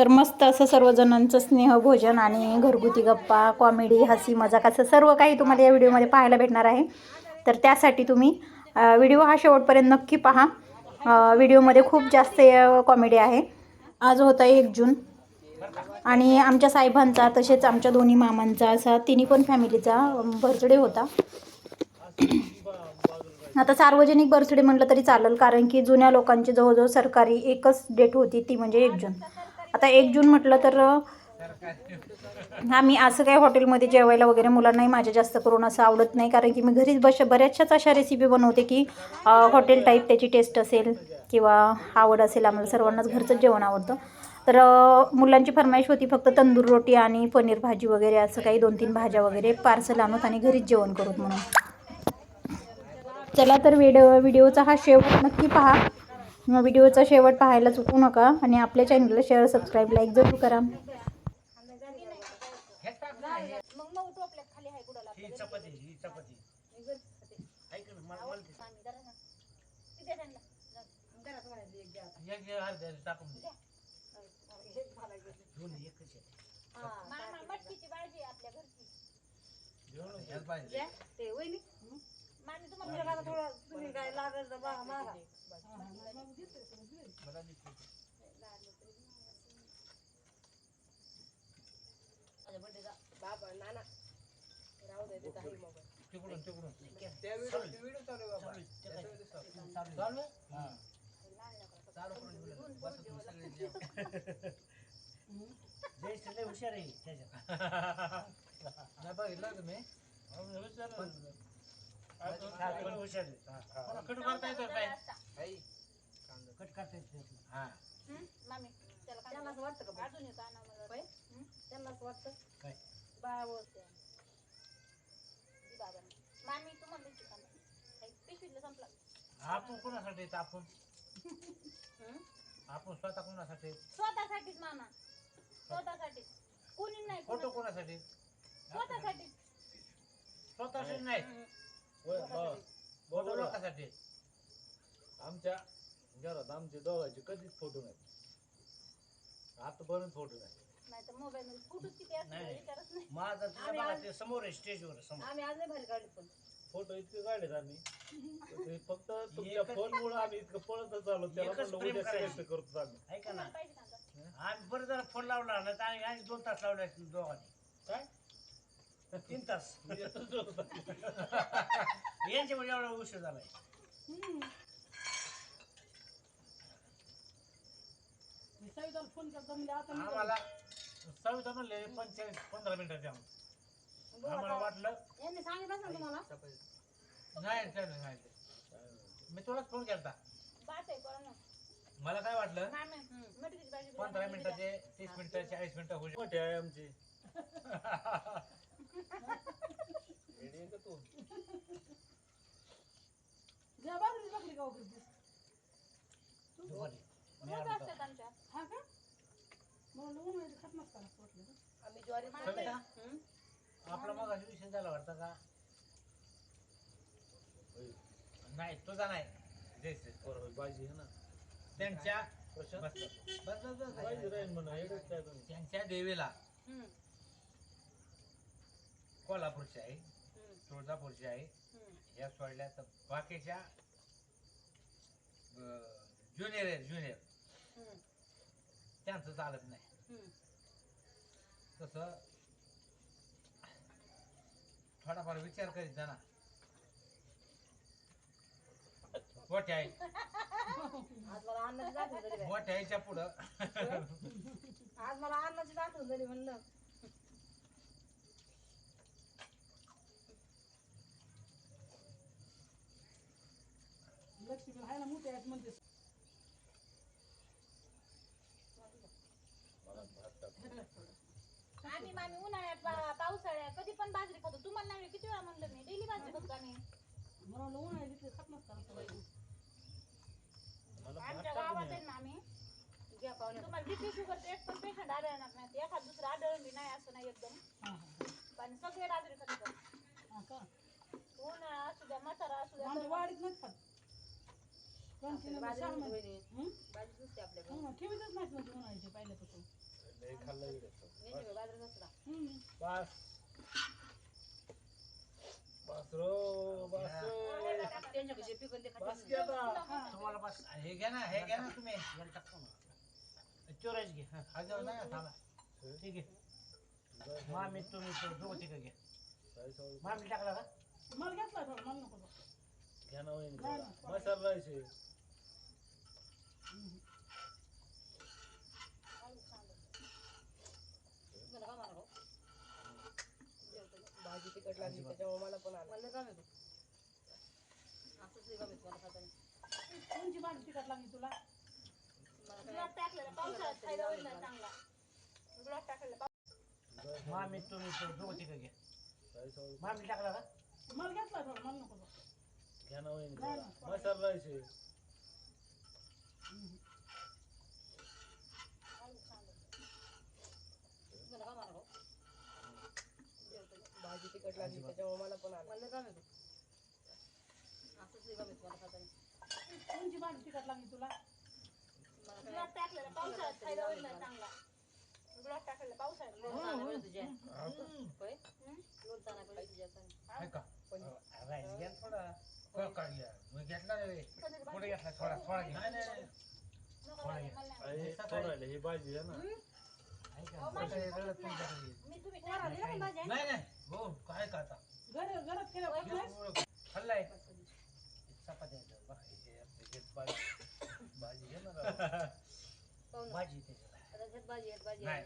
तर मस्त असं सर्वजणांचं स्नेहभोजन आणि घरगुती गप्पा, कॉमेडी, हसी मजाक असं सर्व काही तुम्हाला या व्हिडिओमध्ये पाहायला भेटणार आहे. तर त्यासाठी तुम्ही व्हिडिओ हा शेवटपर्यंत नक्की पहा. व्हिडिओमध्ये खूप जास्त कॉमेडी आहे. आज होता 1 जून आणि आमच्या साहेबांचा तसेच आमच्या दोन्ही मामांचा असा तिन्ही पण फॅमिलीचा बर्थडे होता. आता सार्वजनिक बर्थडे म्हटलं तरी चालेल, कारण की जुन्या लोकांची जवळजवळ सरकारी एकच डेट होती, ती म्हणजे 1 जून. आता 1 जून म्हटलं तर आम्ही असं काही हॉटेलमध्ये जेवायला वगैरे मुलांनाही माझ्या जास्त करून असं आवडत नाही, कारण की मी घरीच बऱ्याचशाच अशा रेसिपी बनवते की हॉटेल टाईप त्याची टेस्ट असेल किंवा आवड असेल. आम्हाला सर्वांनाच घरचंच जेवण आवडतं. तर मुलांची फरमाईश होती फक्त तंदूर रोटी आणि पनीर भाजी वगैरे असं काही 2-3 भाज्या वगैरे पार्सल आणूत आणि घरीच जेवण करूत म्हणून. चला तर व्हिडिओचा हा शेवट नक्की पहा. व्हिडिओचा शेवट पाहायला चुकू नका आणि आपल्या चॅनलला शेअर, सबस्क्राईब, लाईक जरूर करा. हुशार आहे कट करता येतो काय कट करता येतो. हा मामी त्याला वाटतं का अजून येतो होय त्याला वाटतं काय बाळा बोलते बाबा मामी तुम्हाला पिशवीतलं संपला. आपण कोणासाठी आपण आपण स्वतः कोणासाठी स्वतःसाठीच मामा स्वतःसाठी कोणी नाही फोटो कोणासाठी स्वतःसाठी स्वतःसाठी नाही फोटो लोकांसाठी. आमच्या घरात आमचे दोघांचे कधीच फोटो नाही, आतापर्यंत फोटो नाही तर मोबाईल मध्ये फोटो किती असतात माझा बघा ते समोर आहे स्टेजवर समोर आम्ही आज नाही भारी काढले पण फोटो इतके काढलेत आम्ही फक्त तुमच्या फोनमुळे आम्ही इतकं पळतच आलो त्याला म्हणलं उद्या सिलेक्ट करतो आम्ही ऐका ना आम्ही बरं जरा फोन लावला ना तर आम्ही 2 तास लावले दोघांनी काय 3 तास यांच्यामुळे एवढा उशीर झालाय. फोन करतो म्हणजे आता आम्हाला सविता म्हणले 15 मिनिटात या आम्हाला वाटलं यांनी सांगितलं ना तुम्हाला नाही मी तुलाच फोन केलता मला काय वाटलं 15 मिनिटाचे 30 मिनिटं 40 मिनिटं होऊ मोठे आहे आमची तू आपला मग विषय झाला वाटतं का नाही तुझा नाही बाजी आहे ना त्यांच्या त्यांच्या देवीला कोल्हापूरची आहे तुळजापूरची आहे या सोडल्या तर बाकीच्या ज्युनियर त्यांचं चालत नाही. तसं थोडाफार विचार करीत जा ना मोठ्या आई मोठ्या आईच्या पुढं आज मला अन्नाची आठवण झाली म्हणलं लक्ष्मी आहे ना मोठ्या आहेत म्हणते आम्ही मामी उन्हाळ्यात पावसाळ्यात कधी पण बाजरी खातो. तुम्हाला नाही किती वेळा म्हणलं मी डेली बाजरी खातो आम्ही म्हणून उन्हाळ्यात खात नसतात आमच्या गावात आहे ना आम्ही तुम्हाला बीपी शुगर एक पण पेशंट आढळणार नाही एखाद दुसरं आढळली नाही असं नाही एकदम पण सगळे बाजरी खातात उन्हाळा असू द्या म्हातारा असू द्या वाढीत नाही खात ठेवीतच नाही म्हणजे उन्हाळ्याचे पहिल्यापासून बस बस रो बस बस घ्या आता. तुम्हाला बस हे घ्या ना तुम्ही चोरायच घे हा घेऊ ना थांबा ठीक आहे मामी तुम्ही दोघं तिकडे घ्या मामी टाकला का मला घेतला थोडं मला नको घ्या ना वहिनी मसाला राहायचे भाजी तिखट लागली त्याच्यामुळे मला पण आलं कोणची भाजी तिखट लागली तुला मामी तुम्ही दोघं तिकडे घ्या मामी टाकला का मला घेतला थोडं मला नको घ्या ना वहिनी मसाला राहायचे भाजी तिखट लागली त्याच्यामुळे मला पण आलं कोणची भाजी तिखट लागली तुला आहे का राईस घ्या थोडा घ्या मग घेतला रे पुढे घेतला थोडा घ्या नाही थोडा घ्या अरे थोडं ही भाजी आहे ना नाही हो काय का आता घरात केलं खाल्लाय चपात्या भाजी घे ना भाजी नाही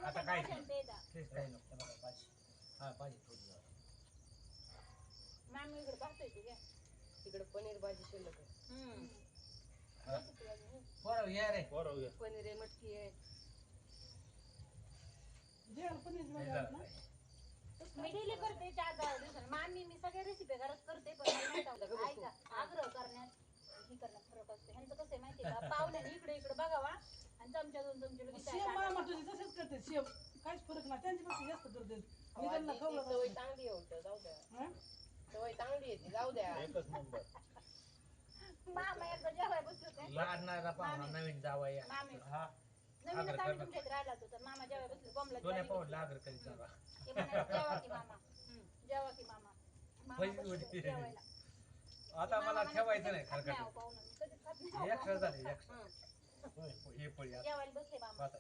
आता काय तेच काही नको भाजी हा भाजी थोडी तिकडे पनीर भाजी शिल्लक आहे. बरं या रे बरोबर घ्या पनीर आहे मटकी आहे जेवण पनीर मी डेली करते 4-10 दिवसांनी मामी मी सगळ्या रेसिपी घरात करते पण मला नाही आवडत. ऐका आग्रह करण्यात ही करण्यात फरक असतो ह्यांचं कसं आहे माहिती का पाहुण्याने इकडे इकडे बघावा आणि चमचा 2 चमचे लगेच सेम मामा तुझी तसेच करते सेम काहीच फरक नाही त्यांच्यापेक्षा जास्त करते मी त्यांना खवलं सवय चांगली होतं जाऊ द्या सवय चांगली येते जाऊ द्या एकच नंबर मामा एकदा जेवाय बसले होते लागणारा पाहुणा नवीन जावई मामी हा नवीनच आम्ही तुमच्या इथे राहिला होतो तर मामा जेवाय बसले बॉम्बला दोन्ही पाहून लागर करीत जावा ते म्हणाले, जेवा की मामा जेवा की मामा मामा पहिली बसले गोष्ट जेवायला. आता मला मामा ठेवायचं नाही कधीच खात खरकट पाहुणं. मी कधीच खात नाही एक्स्ट्रा झाले एक्स्ट्रा हे पळी आता जेवायला बसले मामा आता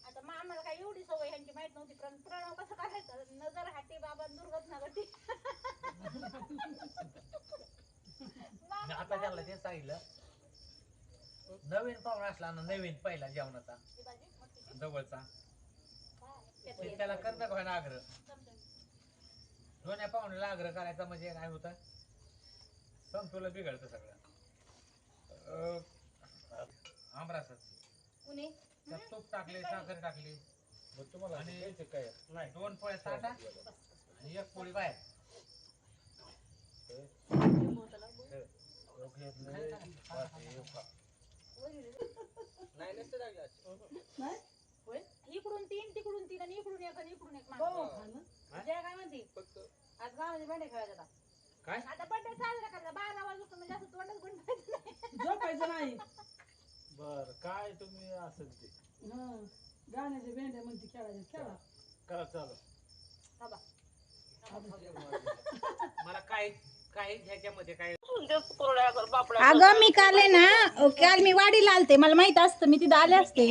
आता मामाला काय एवढी सवय ह्यांची माहित नव्हती पण प्रणव कसं करायचं नजर हाती बाबा दुर्घटना घटी आणि आता त्यांना ते सांगितलं नवीन पाहुणा असला ना नवीन पहिला जेवणाचा जवळचा ते त्याला करणं का होईना आग्रह दोन्ही पाहुण्याला आग्रह करायचा म्हणजे काय होतं संतुलन बिघडतं सगळं आमरासच कुणी त्यात तूप टाकले साखर टाकली मग तुम्हाला आणि- द्यायचं काय नाही 2 पोळ्या ताटा आणि 1 पोळी बाहेर नाही नसतं लागलं नाही इकडून 3 तिकडून 3 आणि इकडून 1 आणि इकडून 1 हो खाणं जय काय म्हणते फक्त आज गावामध्ये भांडे खेळायचा काय आता बर्थडे साजरा करायचा 12 वाजता म्हणजे असं तोंडच बंद व्हायचं नाही झोपायचं नाही बर काय तुम्ही असेल ते हं गाण्याचे भेंड्या म्हणते खेळायचे खेळा करा चालू बाबा मला काय काय ह्याच्यामध्ये काय अगं मी काल आहे ना काल मी वाडीला आलते मला माहित असतं मी तिथं आले असते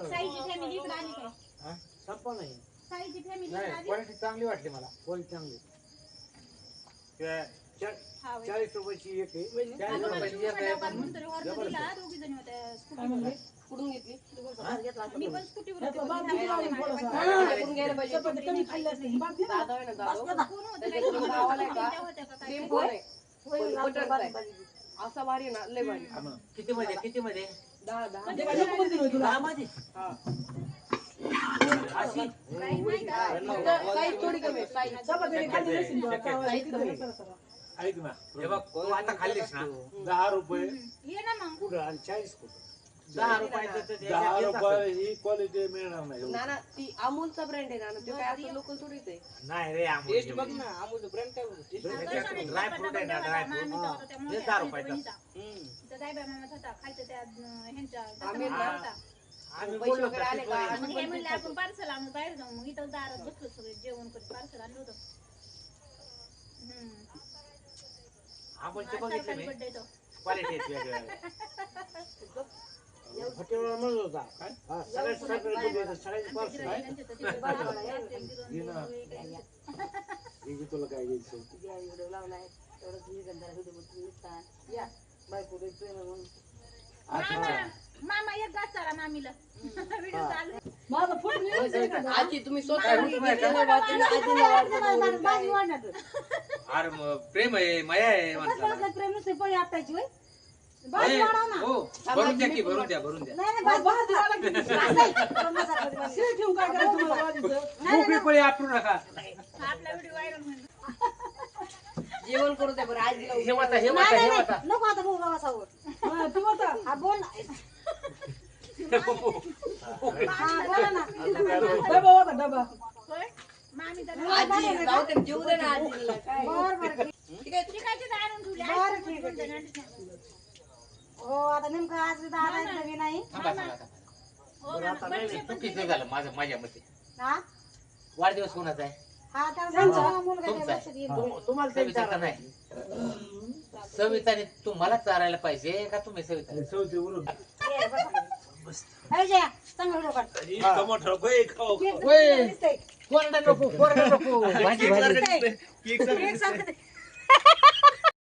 साईची फॅमिली इकडे आली काय संपव नाही साईची फॅमिली नाही क्वालिटी चांगली वाटली मला क्वालिटी चांगली त्या 40 रुपयाची एक आहे 40 रुपयाची एक आहे पण दोघी जणी होत्या काय म्हणले कुठून घेतली मी पण स्कूटीवर त्याचा बाप होते. किती लावून थोडासा. कुठून घ्यायला पाहिजे चपाती कमी खाल्ली असते बाप दे ना. दादा आहे ना दादा कोण होतं त्याच्या काय घरी भावाला आहे का? त्या होत्या का काय? सेम फोन आहे बटरचा आहे असा भारी आहे ना लय भारी किती मध्ये 10 ते काय नको म्हणते होय तुला मध्ये अशी काही माहित आहे? साईज थोडी कमी आहे साईज चपाती खाल्ली नसेल तुला. खावायला किती झालं सरा सरा. ऐक ना हे बघ तू आता खाल्लीस ना 10 रुपये ये ना मग कुठं आणि 40 कुठं 10 रुपयाचं तर 10 त्याच्यात येत रुपये असेल. ही क्वालिटी मिळणार नाही ना ना ती अमूलचा ब्रँड आहे ना ते काय असं लोकल थोडीच आहे. नाही रे आम्ही टेस्ट बघ ना अमूलचं ब्रँड काय बोलतो टेस्ट ड्राय फ्रूट आहे ना ड्राय फ्रूट हे 10 रुपयाचं. आम्ही हा. ना आम्ही पैसे बोललो वगैरे आले का तर आम्ही काय पण म्हणले खातो. आपण पार्सल आणू बाहेर जाऊ मग इथं दारात बसलो सगळे जेवण करत पार्सल आणलं होतं आमूलचे बघितले मी बर्थडे तो क्वालिटी आहेत वेगवेगळ्या. हॉटेलवर म्हणत होता काय हा सगळ्यात सगळ्यात सगळ्याची पार्सल आहे हे घे तुला काय घ्यायचं या व्हिडिओ लावलाय तेवढंच निघणार व्हिडिओ निघतात या बायको प्रेम म्हणून मामा एक गास चाला मामीला व्हिडिओ चालू माझा फोन आजी तुम्ही स्वतः काय म्हणतो माहिती आहे? आजीला वाटतं. अरे मग प्रेम आहे माया आहे माणसाला. प्रेम नसते पळी आपटायची होय अरे, हो भरून द्या की भरून द्या भरून द्या. शिळ ठेवून काय करायचं तुम्हाला भाजीचं? मोकळी पळी आपटू नका. आपला व्हिडिओ व्हायरल होईल जेवण करू द्या बरं आजीला हे वाचा हे वाचा हे वाचा. नको आता भाऊ बाबासावर हा, तू आता हा बोल ना. हा बोला ना डबा होता डबा होय मामी तर आजी जाऊ दे जेवू दे ना आजीला काय बर बर ठीक आहे चिकायचे तर आणून ठेवले बरं, ठीक आहे. हो आता नेमकं आज दादा नवीन नाही थांबा थांबा थांबा. हो मामा बर्थडे पण चुकीचं झालं माझं माझ्या मते. हा वाढदिवस कोणाचा आहे? हा त्यांचा मुलगा तुमचा त्या आहे. लक्षात येईल तुम्हाला सविताचा नाही. सविताने तुम्हाला चारायला पाहिजे का तुम्ही सविता? सवती वरून ये, बसा. अरे जया, चांगला व्हिडिओ काढ. टमाटर होय खाऊ कोरडा नको कोरडा नको भाजी भाजी एक सारखं ते.